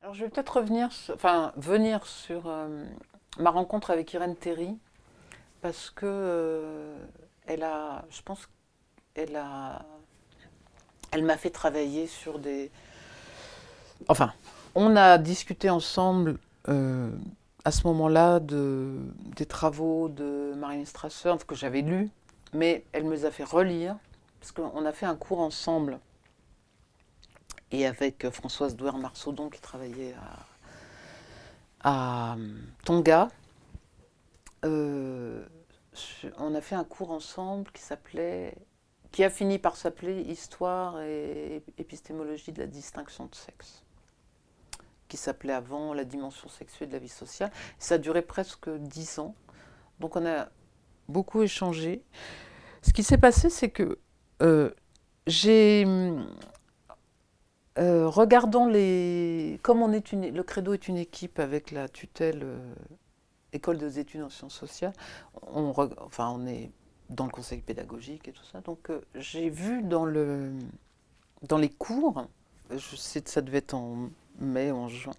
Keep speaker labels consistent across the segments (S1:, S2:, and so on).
S1: Alors, je vais peut-être venir sur ma rencontre avec Irène Théry, parce que je pense qu'elle a, elle m'a fait travailler sur des. Enfin, on a discuté ensemble à ce moment-là des travaux de Marianne Strasser que j'avais lus, mais elle me les a fait relire parce qu'on a fait un cours ensemble et avec Françoise Douer-Marsaudon qui travaillait à Tonga. euh, on a fait un cours ensemble qui a fini par s'appeler Histoire et épistémologie de la distinction de sexe, qui s'appelait avant la dimension sexuée de la vie sociale. Ça a duré presque 10 ans, donc on a beaucoup échangé. Ce qui s'est passé, c'est que j'ai regardant comme le Credo est une équipe avec la tutelle École des études en sciences sociales, on est dans le conseil pédagogique et tout ça. Donc j'ai vu dans les cours, ça devait être en mai, en juin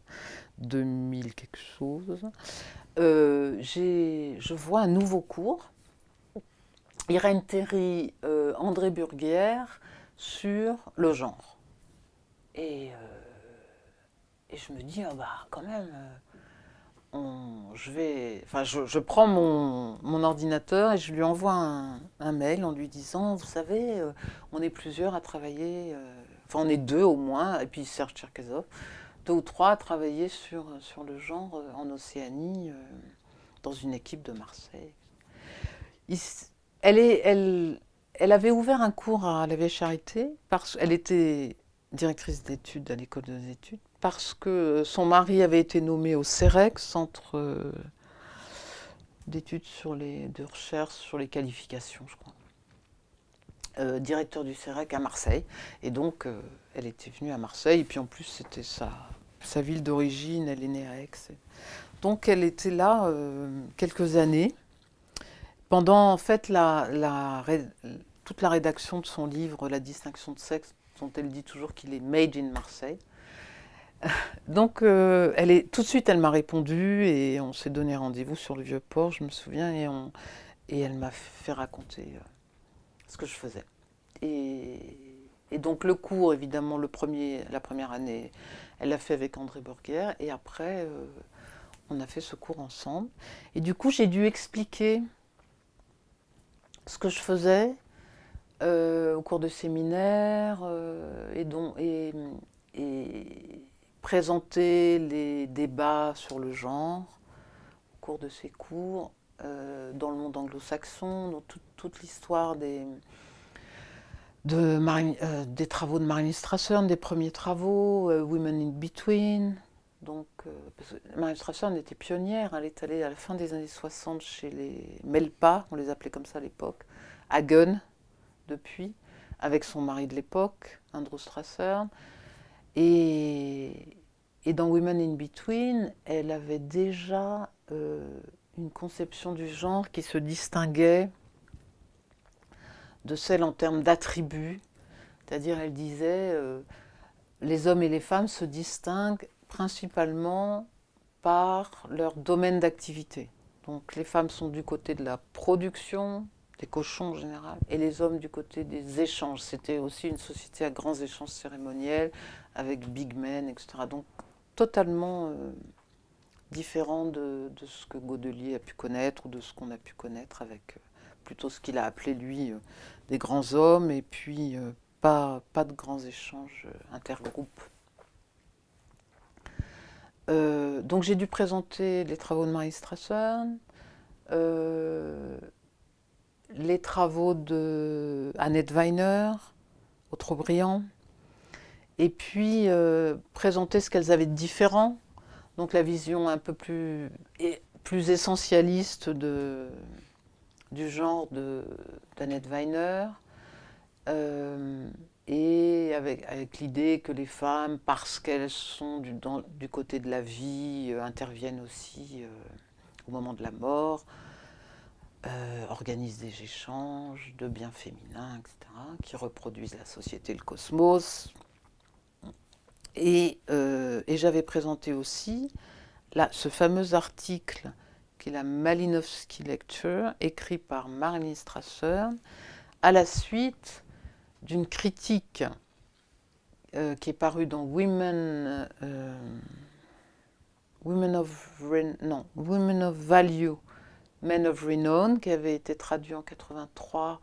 S1: 2000 quelque chose, je vois un nouveau cours, Irène Théry, André Burguière, sur le genre. Et je me dis, ah bah quand même, je prends mon ordinateur et je lui envoie un mail en lui disant, vous savez, on est plusieurs à travailler, on est deux au moins, et puis Serge Tcherkezov, deux ou trois à travailler sur le genre en Océanie, dans une équipe de Marseille. Il Elle, elle avait ouvert un cours à la Vieille Charité, elle était directrice d'études à l'école des études, parce que son mari avait été nommé au CEREC, Centre d'études de recherche sur les qualifications, je crois, directeur du CEREC à Marseille. Et donc, elle était venue à Marseille, et puis en plus, c'était sa ville d'origine, elle est née à Aix. Donc, elle était là quelques années. Pendant en fait toute la rédaction de son livre La distinction de sexe, dont elle dit toujours qu'il est made in Marseille. Donc tout de suite elle m'a répondu et on s'est donné rendez-vous sur le Vieux-Port, je me souviens, et elle m'a fait raconter ce que je faisais. Et donc le cours, évidemment, la première année, elle l'a fait avec André Burguière, et après on a fait ce cours ensemble. Et du coup j'ai dû expliquer ce que je faisais au cours de séminaires et présenter les débats sur le genre au cours de ces cours dans le monde anglo-saxon, dans toute l'histoire des travaux de Marianne Strasser, des premiers travaux, Women in Between. Donc, parce que Marianne Strasser était pionnière, elle est allée à la fin des années 60 chez les Melpa, on les appelait comme ça à l'époque, Hagen, depuis, avec son mari de l'époque, Andrew Strasser. Et dans Women in Between, elle avait déjà une conception du genre qui se distinguait de celle en termes d'attributs. C'est-à-dire, elle disait, les hommes et les femmes se distinguent principalement par leur domaine d'activité. Donc les femmes sont du côté de la production, des cochons en général, et les hommes du côté des échanges. C'était aussi une société à grands échanges cérémoniels, avec big men, etc. Donc totalement différent de ce que Godelier a pu connaître, ou de ce qu'on a pu connaître avec plutôt ce qu'il a appelé, lui, des grands hommes, et puis pas de grands échanges intergroupes. Donc j'ai dû présenter les travaux de Marie Strasser, les travaux de Annette Weiner, Autrobriand, et puis présenter ce qu'elles avaient de différent Donc la vision un peu plus essentialiste du genre d'Annette Weiner, et avec l'idée que les femmes, parce qu'elles sont du côté de la vie, interviennent aussi au moment de la mort, organisent des échanges de biens féminins, etc., qui reproduisent la société, le cosmos. Et j'avais présenté aussi ce fameux article qui est la Malinowski Lecture, écrit par Marilyn Strassern, à la suite d'une critique qui est parue dans Women of Value, Men of Renown, qui avait été traduit en 83,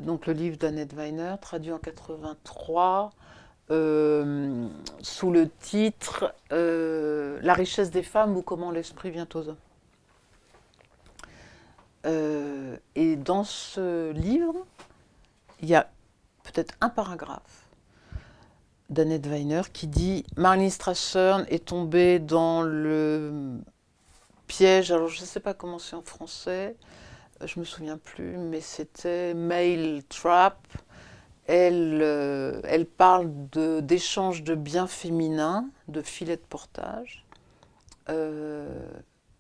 S1: donc le livre d'Annette Weiner, traduit en 83, sous le titre La richesse des femmes ou comment l'esprit vient aux hommes. Et dans ce livre, il y a peut-être un paragraphe d'Annette Weiner qui dit « Marilyn Strassern est tombée dans le piège », alors je ne sais pas comment c'est en français, je ne me souviens plus, mais c'était « male trap ». Elle parle d'échange de biens féminins, de filets de portage,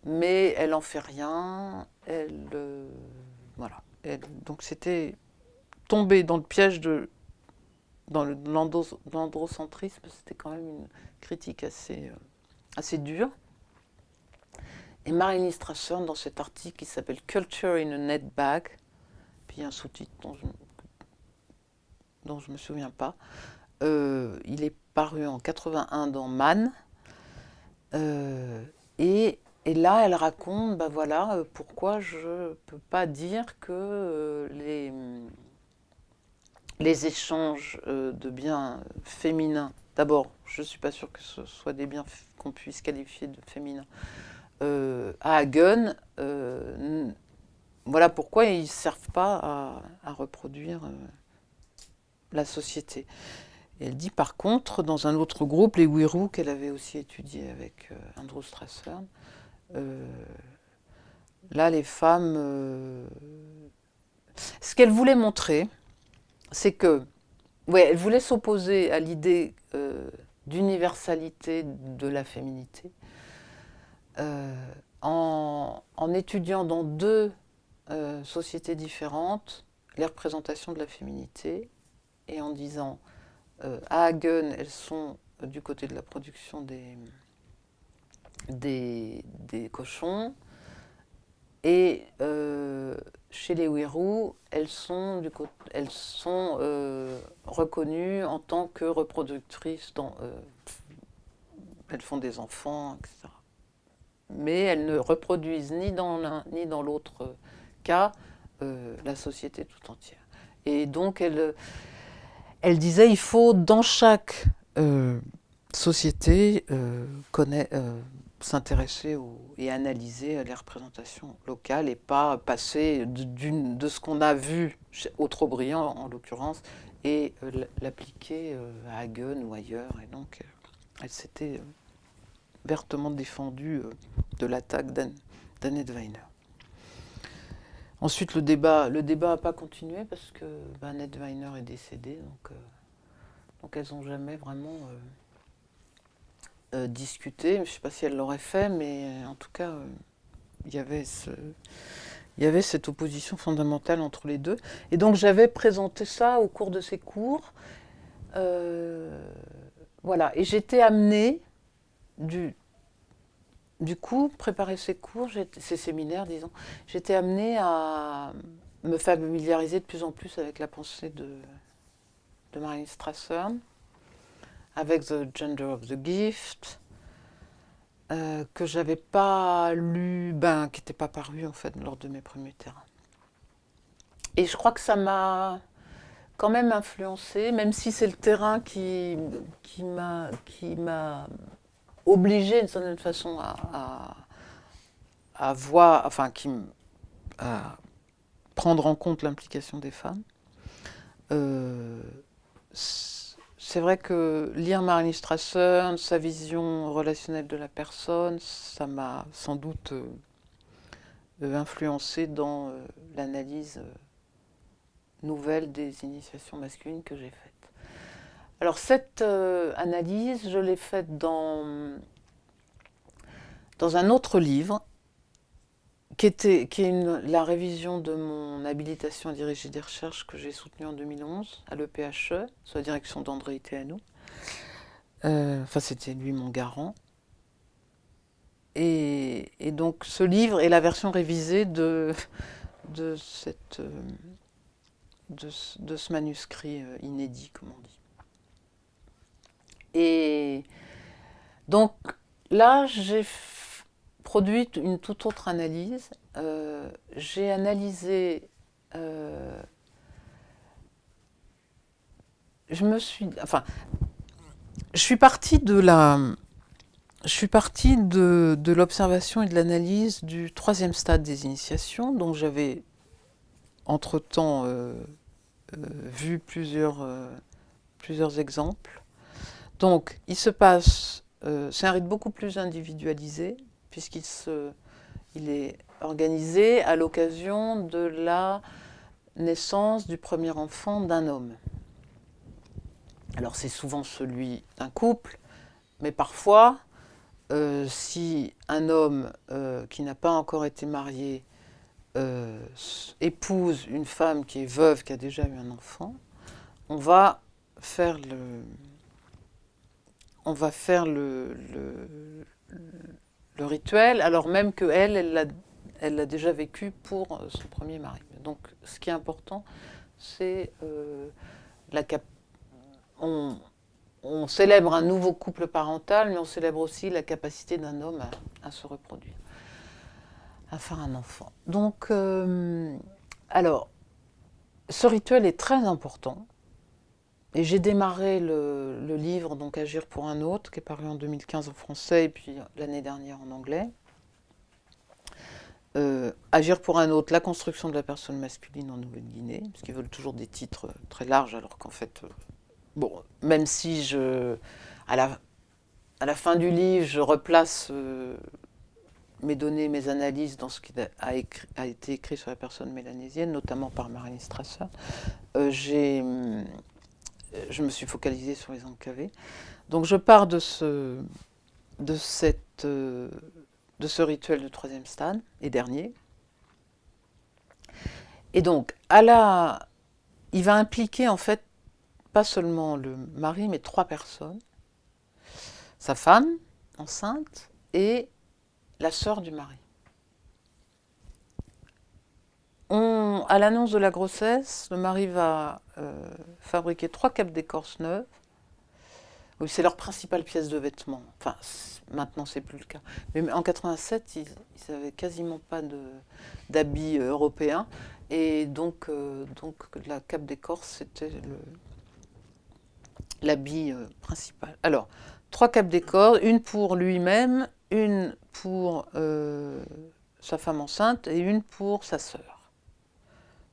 S1: mais elle n'en fait rien. Voilà. Donc c'était tomber dans le piège dans l'androcentrisme, c'était quand même une critique assez dure. Et Marilyn Strassern, dans cet article qui s'appelle Culture in a Net Bag, puis il y a un sous-titre dont je ne me souviens pas, il est paru en 81 dans Man, et là elle raconte pourquoi je ne peux pas dire que les échanges de biens féminins, d'abord je ne suis pas sûre que ce soit des biens qu'on puisse qualifier de féminins, à Hagen, voilà pourquoi ils ne servent pas à reproduire la société. Et elle dit par contre, dans un autre groupe, les Wirou, qu'elle avait aussi étudié avec Andrew Strassern, là les femmes... ce qu'elle voulait montrer, c'est que, elle voulait s'opposer à l'idée d'universalité de la féminité, en étudiant dans deux sociétés différentes les représentations de la féminité, et en disant à Hagen, elles sont du côté de la production des cochons, et chez les Wirou, elles sont reconnues en tant que reproductrices, elles font des enfants, etc. Mais elles ne reproduisent ni dans l'un ni dans l'autre cas la société tout entière. Et donc elle disait il faut dans chaque société s'intéresser et analyser les représentations locales et pas passer de ce qu'on a vu au Trobriand en l'occurrence et l'appliquer à Hagen ou ailleurs. Et donc elle s'était vertement défendue de l'attaque d'Annette Weiner. Ensuite, le débat n'a pas continué parce que Annette Weiner est décédée, donc elles n'ont jamais vraiment discuté. Je ne sais pas si elle l'aurait fait, mais en tout cas, il y avait cette opposition fondamentale entre les deux. Et donc j'avais présenté ça au cours de ces cours. Voilà, et j'étais amenée, du coup, préparer ces cours, ces séminaires, disons, j'étais amenée à me familiariser de plus en plus avec la pensée de Marilyn Strassern, avec The Gender of the Gift, que j'avais pas lu, qui n'était pas paru en fait lors de mes premiers terrains. Et je crois que ça m'a quand même influencée, même si c'est le terrain qui m'a obligée d'une certaine façon à voir, enfin, à prendre en compte l'implication des femmes. c'est vrai que lire Marlene Strasser, sa vision relationnelle de la personne, ça m'a sans doute influencé dans l'analyse nouvelle des initiations masculines que j'ai faites. Alors cette analyse, je l'ai faite dans un autre livre qui est la révision de mon habilitation à diriger des recherches que j'ai soutenue en 2011 à l'EPHE, sous la direction d'André Iteanu. Enfin, c'était lui mon garant. Et donc, ce livre est la version révisée de ce manuscrit inédit, comme on dit. Et donc, là, j'ai produit une toute autre analyse. J'ai analysé. Je suis partie de l'observation et de l'analyse du troisième stade des initiations, dont j'avais entre-temps vu plusieurs exemples. Donc, il se passe, c'est un rite beaucoup plus individualisé, puisqu'il est organisé à l'occasion de la naissance du premier enfant d'un homme. Alors, c'est souvent celui d'un couple, mais parfois, si un homme qui n'a pas encore été marié épouse une femme qui est veuve, qui a déjà eu un enfant, on va faire le rituel, alors même qu'elle l'a déjà vécu pour son premier mari. Donc, ce qui est important, c'est on célèbre un nouveau couple parental, mais on célèbre aussi la capacité d'un homme à se reproduire, à faire un enfant. Donc, alors, ce rituel est très important. Et j'ai démarré le livre, donc Agir pour un autre, qui est paru en 2015 en français et puis l'année dernière en anglais. Agir pour un autre, la construction de la personne masculine en Nouvelle-Guinée, parce qu'ils veulent toujours des titres très larges, alors qu'en fait, bon, même si à la fin du livre, je replace mes données, mes analyses dans ce qui a été écrit sur la personne mélanésienne, notamment par Marlene Strasser, je me suis focalisée sur les enclavés. Donc je pars de ce rituel du troisième stade et dernier. Et donc, il va impliquer en fait pas seulement le mari, mais 3 personnes. Sa femme, enceinte, et la sœur du mari. À l'annonce de la grossesse, le mari va fabriquer 3 capes d'écorce neuves. Oui, c'est leur principale pièce de vêtement. Enfin, maintenant, c'est plus le cas. Mais en 87, ils n'avaient quasiment pas d'habits européens. Et donc la cape d'écorce, c'était l'habit principal. Alors, 3 capes d'écorce, une pour lui-même, une pour sa femme enceinte et une pour sa sœur.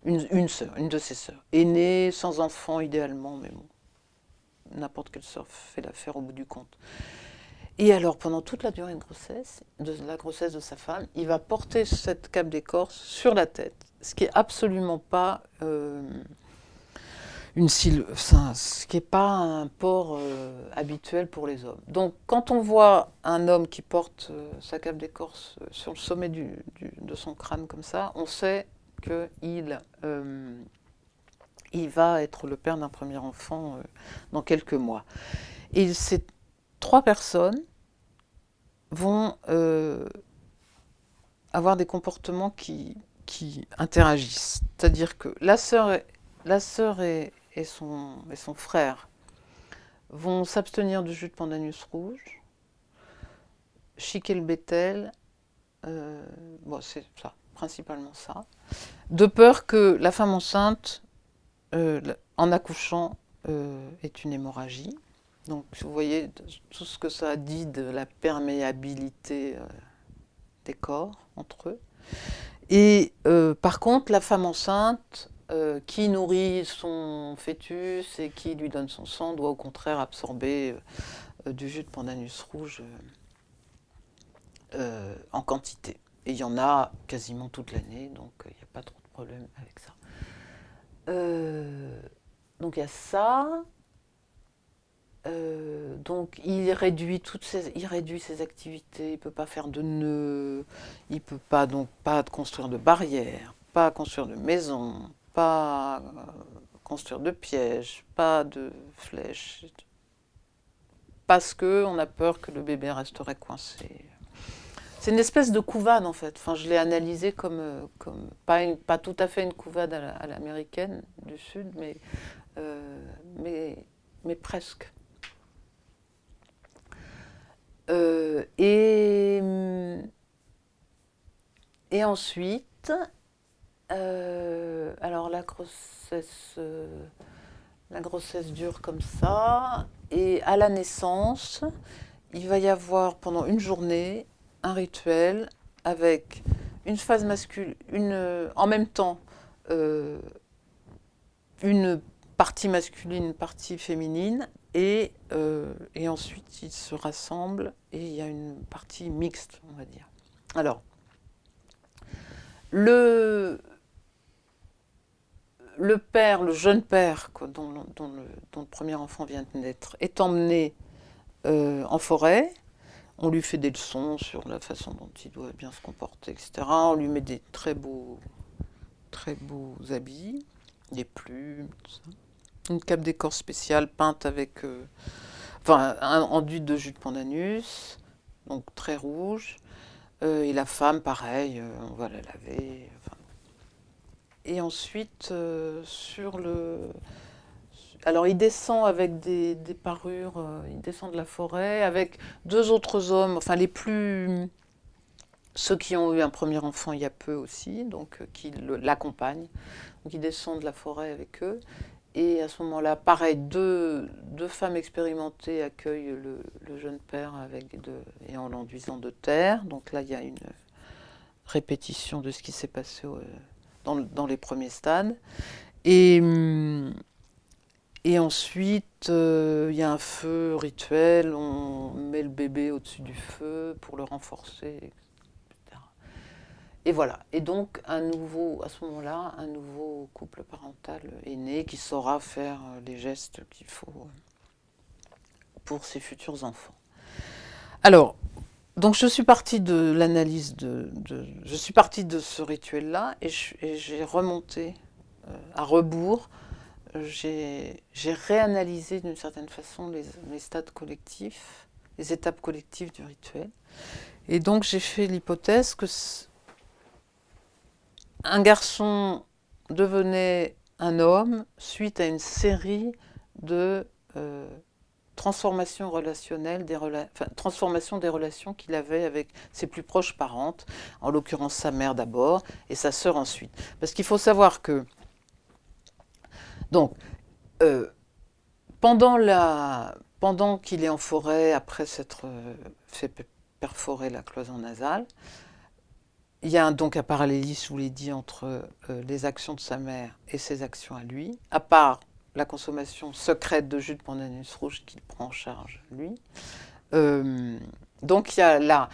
S1: Une sœur, une de ses sœurs. Aînée, sans enfant idéalement, mais bon. N'importe quelle sœur fait l'affaire au bout du compte. Et alors, pendant toute la durée de la grossesse de sa femme, il va porter cette cape d'écorce sur la tête, ce qui n'est absolument pas ce qui n'est pas un port habituel pour les hommes. Donc, quand on voit un homme qui porte sa cape d'écorce sur le sommet de son crâne comme ça, on sait qu'il va être le père d'un premier enfant dans quelques mois. Et ces 3 personnes vont avoir des comportements qui interagissent. C'est-à-dire que la sœur et son frère vont s'abstenir du jus de pandanus rouge, chiquer le bétel, c'est ça, principalement ça, de peur que la femme enceinte, en accouchant, ait une hémorragie. Donc, vous voyez tout ce que ça dit de la perméabilité des corps entre eux. Et par contre, la femme enceinte qui nourrit son fœtus et qui lui donne son sang doit au contraire absorber du jus de pandanus rouge en quantité. Et il y en a quasiment toute l'année, donc il n'y a pas trop de problème avec ça. Donc il y a ça. Donc il réduit ses activités, il ne peut pas faire de nœuds, il ne peut pas donc pas construire de barrières, pas construire de maisons, pas construire de pièges, pas de flèches, parce qu'on a peur que le bébé resterait coincé. C'est une espèce de couvade en fait. Enfin, je l'ai analysé comme pas tout à fait une couvade à l'américaine du Sud, mais presque. Et ensuite, alors la grossesse dure comme ça, et à la naissance, il va y avoir pendant une journée un rituel avec une phase masculine, en même temps une partie masculine, une partie féminine, et ensuite ils se rassemblent et il y a une partie mixte, on va dire. Alors, le père, le jeune père dont le premier enfant vient de naître, est emmené en forêt. On lui fait des leçons sur la façon dont il doit bien se comporter, etc. On lui met des très beaux habits, des plumes, tout ça. Une cape d'écorce spéciale peinte avec un enduit de jus de pandanus, donc très rouge. Et la femme, pareil, on va la laver. Et ensuite, alors il descend avec des parures, il descend de la forêt avec deux autres hommes, enfin ceux qui ont eu un premier enfant il y a peu aussi, donc qui l'accompagnent. Donc ils descendent de la forêt avec eux. Et à ce moment-là, pareil, deux femmes expérimentées accueillent le jeune père et en l'enduisant de terre. Donc là, il y a une répétition de ce qui s'est passé dans les premiers stades. Et ensuite, il y a un feu rituel, on met le bébé au-dessus du feu pour le renforcer, etc. Et voilà. Et donc, à ce moment-là, un nouveau couple parental est né qui saura faire les gestes qu'il faut pour ses futurs enfants. Alors, donc je suis partie de l'analyse je suis partie de ce rituel-là et j'ai remonté à rebours. J'ai réanalysé d'une certaine façon les stades collectifs, les étapes collectives du rituel. Et donc j'ai fait l'hypothèse que un garçon devenait un homme suite à une série de transformations relationnelles, transformation des relations qu'il avait avec ses plus proches parentes, en l'occurrence sa mère d'abord et sa sœur ensuite. Parce qu'il faut savoir que donc pendant qu'il est en forêt, après s'être fait perforer la cloison nasale, il y a donc un parallélisme, je vous l'ai dit, entre les actions de sa mère et ses actions à lui, à part la consommation secrète de jus de pandanus rouge qu'il prend en charge, lui. Donc il y a là,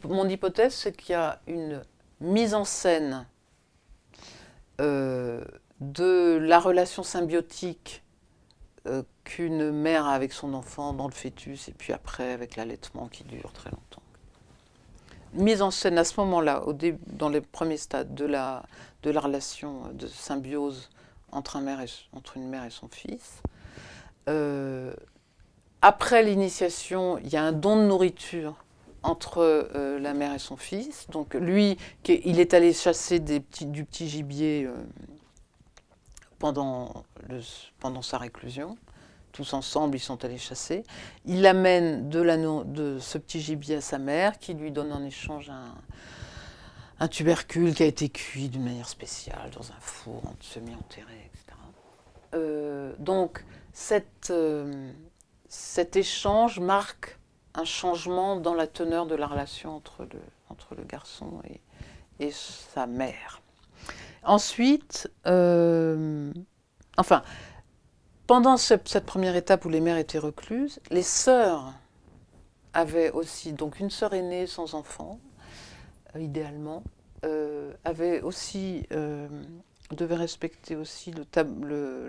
S1: mon hypothèse, c'est qu'il y a une mise en scène de la relation symbiotique qu'une mère a avec son enfant dans le fœtus et puis après avec l'allaitement qui dure très longtemps. Mise en scène à ce moment-là, dans les premiers stades de la relation de symbiose entre une mère et son fils. Après l'initiation, il y a un don de nourriture entre la mère et son fils. Donc lui, il est allé chasser du petit gibier pendant sa réclusion. Tous ensemble, ils sont allés chasser. Il amène de ce petit gibier à sa mère, qui lui donne en échange un tubercule qui a été cuit d'une manière spéciale, dans un four, semi-enterré, etc. Donc, cet échange marque un changement dans la teneur de la relation entre le garçon et sa mère. Ensuite, enfin, pendant cette première étape où les mères étaient recluses, les sœurs avaient aussi, donc une sœur aînée sans enfant, idéalement, avait aussi, devait respecter aussi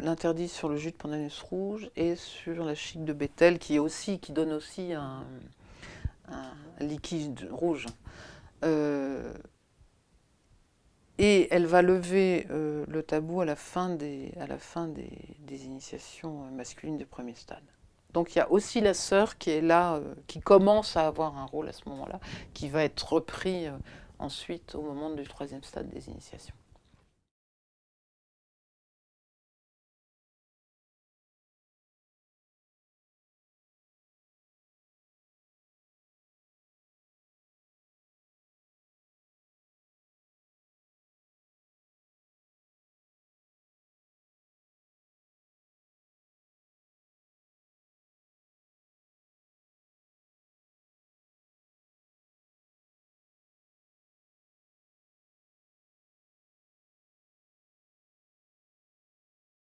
S1: l'interdit sur le jus de pandanus rouge et sur la chique de Bethel, qui donne aussi un liquide rouge. Et elle va lever le tabou à la fin des initiations masculines de premier stade. Donc il y a aussi la sœur qui est là, qui commence à avoir un rôle à ce moment-là, qui va être repris ensuite au moment du troisième stade des initiations.